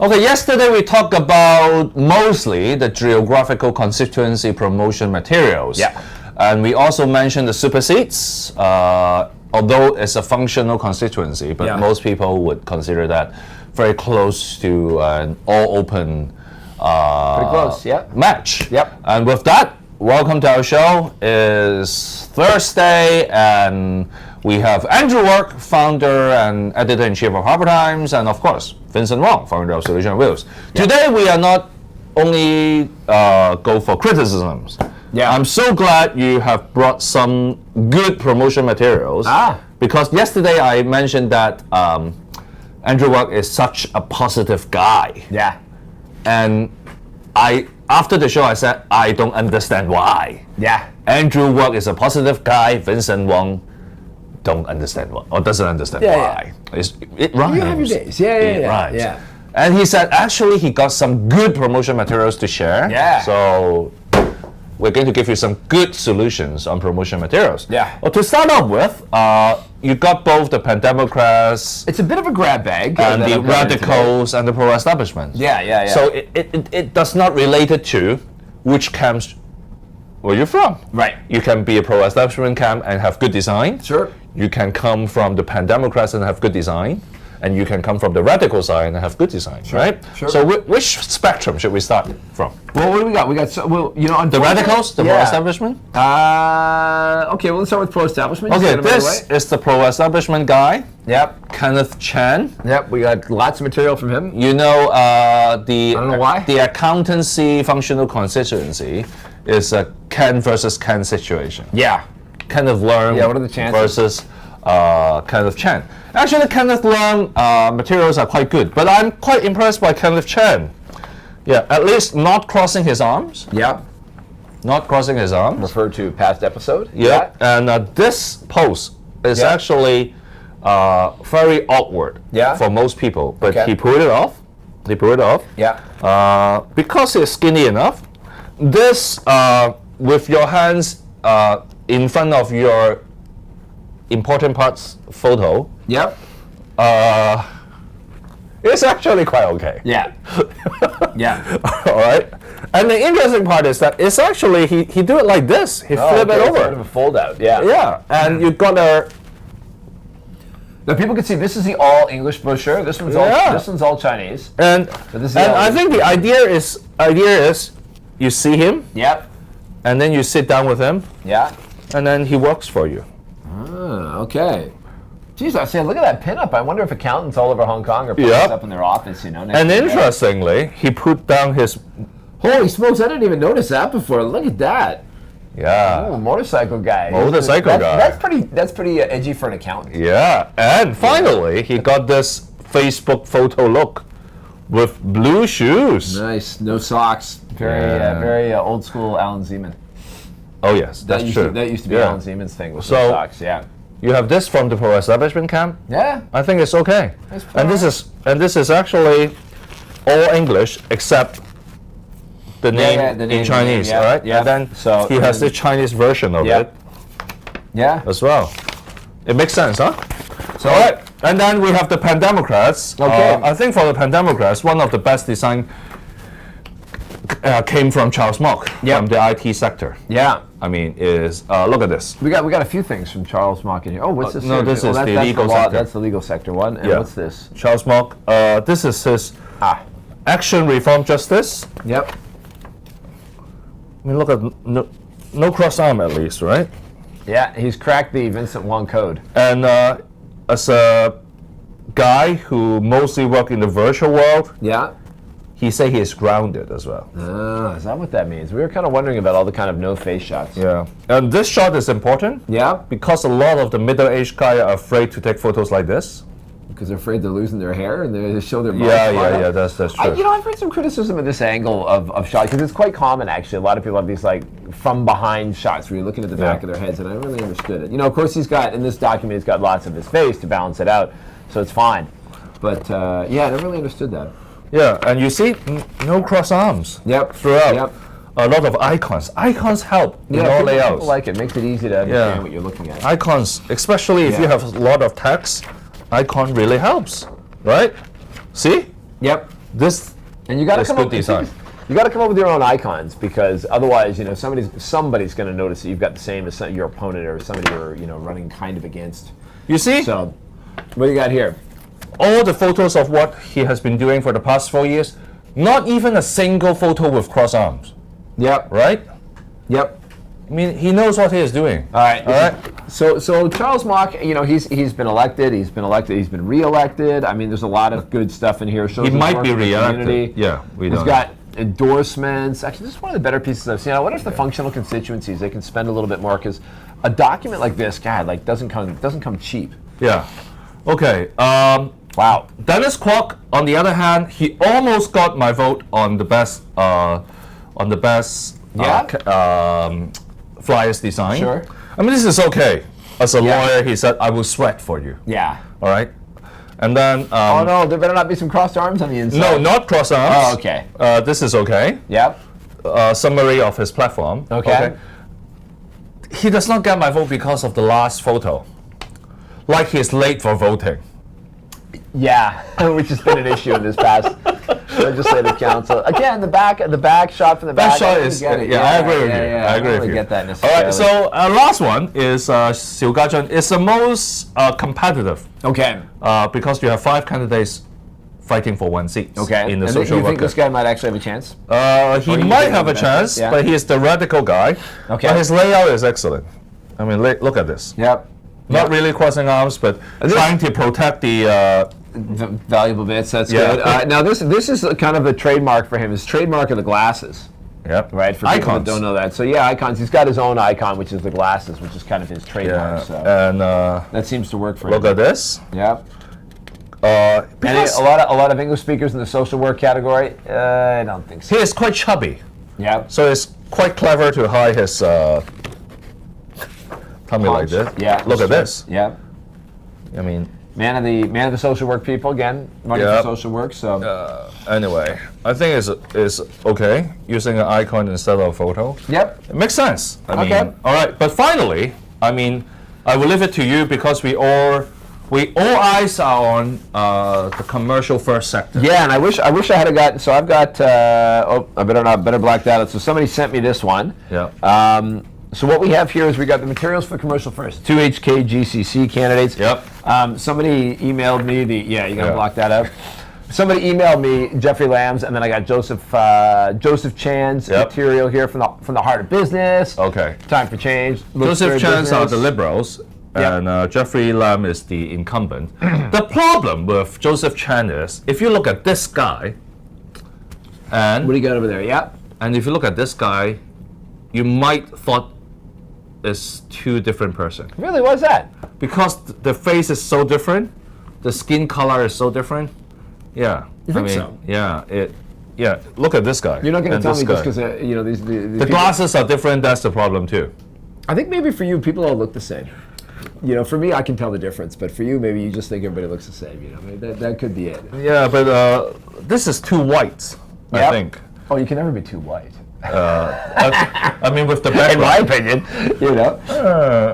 Okay, yesterday we talked about mostly the geographical constituency promotion materials. Yeah. And we also mentioned the supersedes, although it's a functional constituency, but most people would consider that very close to an all-open Pretty close, match. Yep. And with that, welcome to our show. It's Thursday, and we have Andrew Work, founder and editor-in-chief of Harbour Times, and of course, Vincent Wong, founder of Solution Wheels. Today, we are not only go for criticisms. Yeah. I'm so glad you have brought some good promotion materials. Because yesterday I mentioned that Andrew Work is such a positive guy. Yeah. And after the show, I said, I don't understand why. Yeah. Andrew Work is a positive guy. Vincent Wong don't understand why, or doesn't understand why. It rhymes. You have your days. It rhymes. Yeah. And he said, actually, he got some good promotion materials to share. Yeah. So we're going to give you some good solutions on promotion materials. Yeah. Well, to start off with, you got both the Pandemocrats. It's a bit of a grab bag. And the radicals and the pro-establishment. Yeah. So it does not relate it to which camps where you're from. Right. You can be a pro-establishment camp and have good design. Sure. You can come from the Pandemocrats and have good design. And you can come from the radical side and have good design, right? Sure. So which spectrum should we start from? Well, what do we got? We got The radicals, the pro-establishment? Okay, well, let's start with pro-establishment. Okay, this is the pro-establishment guy. Yep. Kenneth Chan. Yep, we got lots of material from him. You know, I don't know why. The accountancy functional constituency is a Ken versus Ken situation. Yeah. Kenneth Leung what are the chances? versus Kenneth Chan. Actually, Kenneth Leung materials are quite good, but I'm quite impressed by Kenneth Chan. Yeah, at least not crossing his arms. Yep. Not crossing his arms. Referred to past episode. Yeah. And this post is actually very awkward for most people, but he pulled it off. Yeah. Because he's skinny enough. This, with your hands in front of your important parts photo. Yep. It's actually quite okay. Yeah. Yeah. All right. And the interesting part is that it's actually he do it like this. He flip it over. Sort of a fold out. Yeah. Yeah. And you got a. Now people can see this is the all English brochure. This one's all Chinese. And I think the idea is you see him. Yep. And then you sit down with him. Yeah. And then he works for you. Okay. Geez, I say, look at that pinup. I wonder if accountants all over Hong Kong are putting this up in their office, you know. And interestingly, he put down his. Holy smokes! I didn't even notice that before. Look at that. Yeah. Oh, motorcycle guy. Motorcycle guy. That's pretty edgy for an accountant. Yeah. And finally, he got this Facebook photo look with blue shoes. Nice. No socks. Very old school Alan Zeman. Oh yes, that's true. That used to be Alan Zeman's thing with no socks. Yeah. You have this from the pro-establishment camp. Yeah. I think it's okay. And this is actually all English except the name in Chinese, right? Yeah. And then he has the Chinese version of it. Yeah. As well. It makes sense, huh? So, all right. And then we have the Pandemocrats. Okay. I think for the Pandemocrats, one of the best design came from Charles Mock from the IT sector. Yeah. I mean, look at this. We got a few things from Charles Mock in here. Oh, what's this? No, this is the legal sector. That's the legal sector one. And what's this? Charles Mock. This is his Action Reform Justice. Yep. I mean, look at no cross arm at least, right? Yeah, he's cracked the Vincent Wong code. And as a guy who mostly worked in the virtual world, he say he is grounded as well. Is that what that means? We were kind of wondering about all the kind of no face shots. Yeah. And this shot is important. Yeah. Because a lot of the middle-aged guys are afraid to take photos like this. Because they're afraid they're losing their hair and they show their body. Yeah, that's true. I've heard some criticism of this angle of shots, because it's quite common, actually. A lot of people have these, like, from-behind shots where you're looking at the back of their heads, and I really understood it. You know, of course, in this document, he's got lots of his face to balance it out, so it's fine. But, I never really understood that. Yeah, and you see, no cross arms. Yep. Throughout. Yep. a lot of icons. Icons help in all people layouts. like it. Makes it easy to understand what you're looking at. Icons, especially if you have a lot of text, icon really helps, right? See? Yep. This And you got to is come good up. design. You got to come up with your own icons because otherwise, somebody's going to notice that you've got the same as your opponent or somebody you're running kind of against. You see? So, what do you got here? All the photos of what he has been doing for the past 4 years, not even a single photo with cross arms, Yep. right? Yep. I mean, he knows what he is doing. All right. All right. So Charles Mock, he's been elected, he's been re-elected. I mean, there's a lot of good stuff in here. Shows He his might work be in the re-elected. community. Yeah, we don't He's got endorsements. Actually, this is one of the better pieces I've seen. I wonder if the functional constituencies they can spend a little bit more because a document like this, God, doesn't come cheap. Yeah. Okay. Wow. Dennis Kwok, on the other hand, he almost got my vote on the best flyers design. Sure. I mean, this is okay. As a lawyer, he said, "I will sweat for you." Yeah. All right. And then. Oh no, there better not be some crossed arms on the inside. No, not cross arms. Oh, okay. This is okay. Yep. Summary of his platform. Okay. He does not get my vote because of the last photo. Like he's late for voting. Yeah, which has been an issue in this past legislative council. Again, the back shot from the back. That shot is, I agree with you. I agree with you. Get that All necessarily. right, so last one is Xiu Gazhen. It's the most competitive Okay. because you have 5 candidates fighting for 1 seat Okay. in the and social you think worker. this guy might actually have a chance? He you might think have a he's chance, yeah. but he's the radical guy. Okay. But his layout is excellent. I mean, look at this. Yep. Not really crossing arms, but trying to protect the. Valuable bits. That's Yeah. good. Now this is kind of a trademark for him. His trademark are the glasses. Yep. Right. For people Icons. that don't know that. So yeah, icons. He's got his own icon, which is the glasses, which is kind of his trademark. Yeah. So And that seems to work for look him. at this. Yep. Because A lot of English speakers in the social work category. I don't think so. he is quite chubby, Yep. so it's quite clever to hide his tummy like this. Yeah. Look at this. Yep. I mean, Man of the social work people again. Money Yep. for social work. So anyway, I think it's okay using an icon instead of a photo. yep. It makes sense. I mean, Okay. all right. But finally, I mean, I will leave it to you because we all eyes are on the commercial first sector. Yeah, and I wish I had gotten. So I've got. I better black that out. So somebody sent me this one. Yeah. So what we have here is we got the materials for commercial first. 2 HKGCC candidates. Yep. Somebody emailed me you gotta Yeah. block that out. Somebody emailed me Jeffrey Lamb's, and then I got Joseph Chan's Yep. material here from the Heart of Business. Okay. Time for Change. Looks Joseph very Chan are business. the liberals, Yep. and Jeffrey Lam is the incumbent. The problem with Joseph Chan is, if you look at this guy, What do you got over there? Yep. and if you look at this guy, you might thought it's 2 different person Really, what's that? because the face is so different, the skin color is so different. Yeah, You think so? Yeah, yeah. Look at this guy. You're not going to and tell this me just guy. because these The people- glasses are different. That's the problem too. I think maybe for you, people all look the same. For me, I can tell the difference, but for you, maybe you just think everybody looks the same. Maybe that could be it. Yeah, but this is too white. I Yep. think. Oh, you can never be too white. I mean, with the In background. my opinion,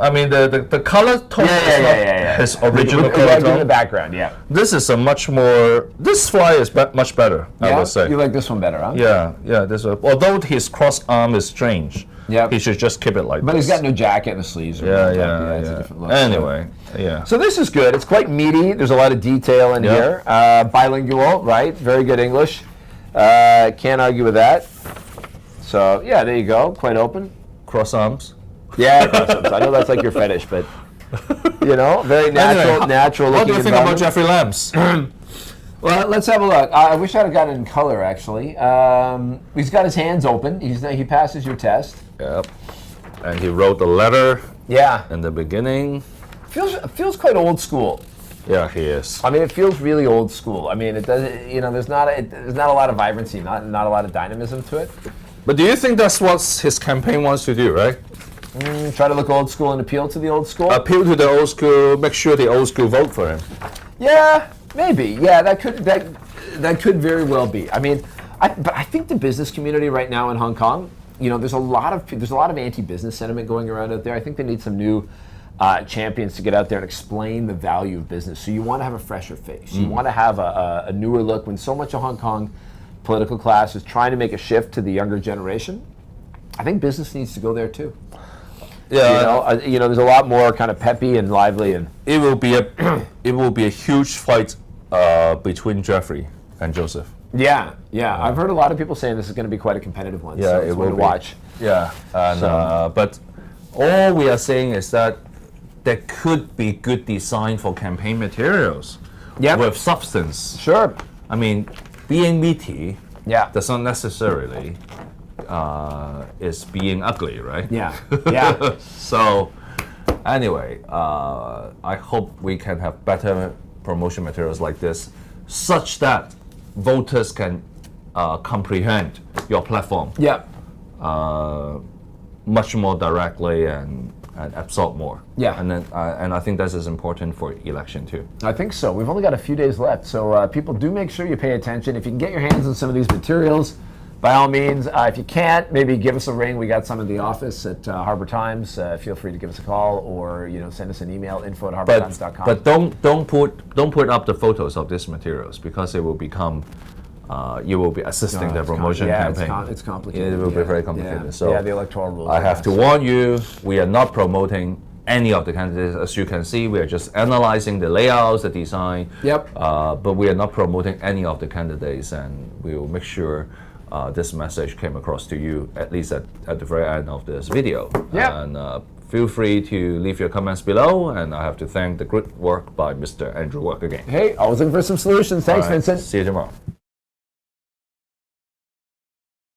I mean, the color tone is not his original color In the tone. background, yeah. This is a much more. This fly is much better. I would say. You like this one better, huh? Yeah. This. Although his cross arm is strange. Yeah. He should just keep it like But this. he's got no jacket and the sleeves. It's a different look. Anyway, yeah. So this is good. It's quite meaty. There's a lot of detail in Yep. here. Bilingual, right? Very good English. Can't argue with that. So yeah, there you go. Quite open. Cross arms. Yeah, I know that's like your fetish, but very natural, Anyway, natural. What do you looking think about environment. Jeffrey Lamb's? Well, let's have a look. I wish I'd have gotten it in color, actually. He's got his hands open. He passes your test. Yep. And he wrote a letter Yeah. in the beginning. Feels quite old school. Yeah, he is. I mean, it feels really old school. I mean, it does. There's not a lot of vibrancy, not a lot of dynamism to it. But do you think that's what his campaign wants to do, right? Try to look old school and appeal to the old school. Appeal to the old school, make sure the old school vote for him. Yeah, maybe. Yeah, that could very well be. I mean, but I think the business community right now in Hong Kong there's a lot of anti-business sentiment going around out there. I think they need some new champions to get out there and explain the value of business. So you want to have a fresher face. You want to have a newer look. When so much of Hong Kong political class is trying to make a shift to the younger generation, I think business needs to go there too. Yeah, there's a lot more kind of peppy and lively, and it will be a huge fight between Jeffrey and Joseph. Yeah. I've heard a lot of people saying this is going to be quite a competitive one. Yeah, so it it's will one to be. watch. Yeah, and but all we are saying is that there could be good design for campaign materials with substance. Sure. I mean, being meaty does not necessarily is being ugly, right? Yeah. So anyway, I hope we can have better promotion materials like this, such that voters can comprehend your platform much more directly and absorb more. Yeah. And then and I think this is important for election too. I think so. We've only got a few days left, so people do make sure you pay attention. If you can get your hands on some of these materials, by all means. If you can't, maybe give us a ring. We got some in the office at Harbor Times. Feel free to give us a call or send us an email, info@harbortimes.com. But don't put up the photos of these materials, because it will become you will be assisting the promotion campaign. It's complicated. It will be very complicated. Yeah. So the electoral rules. I have to warn you, we are not promoting any of the candidates. As you can see, we are just analyzing the layouts, the design. Yep. But we are not promoting any of the candidates, and we will make sure this message came across to you, at least at the very end of this video. Yeah. And feel free to leave your comments below, and I have to thank the good work by Mr. Andrew Work again. Hey, always looking for some solutions. Thanks, All right. Vincent. See you tomorrow.